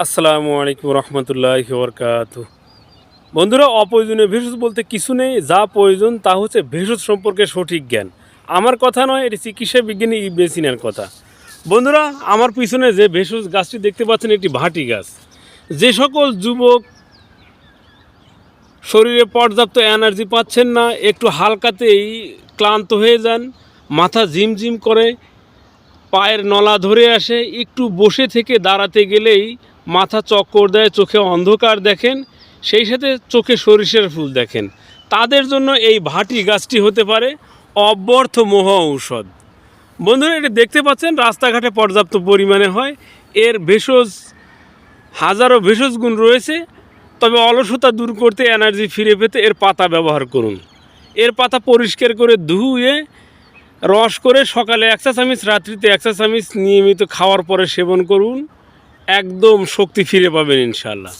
আসসালামু আলাইকুম রহমতুল্লাহি বরকাতু। বন্ধুরা, অপ্রয়োজনীয় ভেষজ বলতে কিছু নেই। যা প্রয়োজন তা হচ্ছে ভেষজ সম্পর্কে সঠিক জ্ঞান। আমার কথা নয়, এটি চিকিৎসা বিজ্ঞানী ইবনে সিনার কথা। বন্ধুরা, আমার পিছনে যে ভেষজ গাছটি দেখতে পাচ্ছেন, এটি ভাটি গাছ। যে সকল যুবক শরীরে পর্যাপ্ত এনার্জি পাচ্ছেন না, একটু হালকাতেই ক্লান্ত হয়ে যান, মাথা ঝিমঝিম করে, পায়ের নলা ধরে আসে, একটু বসে থেকে দাঁড়াতে গেলেই মাথা চক্কর দেয়, চোখে অন্ধকার দেখেন, সেই সাথে চোখে সরিষার ফুল দেখেন, তাদের জন্য এই ভাটি গাছটি হতে পারে অব্যর্থ মহা ঔষধ। বন্ধুরা, এটি দেখতে পাচ্ছেন রাস্তাঘাটে পর্যাপ্ত পরিমাণে হয়। এর ভেষজ হাজারো ভেষজ গুণ রয়েছে। তবে অলসতা দূর করতে, এনার্জি ফিরে পেতে এর পাতা ব্যবহার করুন। এর পাতা পরিষ্কার করে ধুয়ে রস করে সকালে 1 চা চামচ, রাত্রিতে 1 চা চামচ নিয়মিত খাওয়ার পরে সেবন করুন। একদম শক্তি ফিরে পাবেন ইনশাআল্লাহ।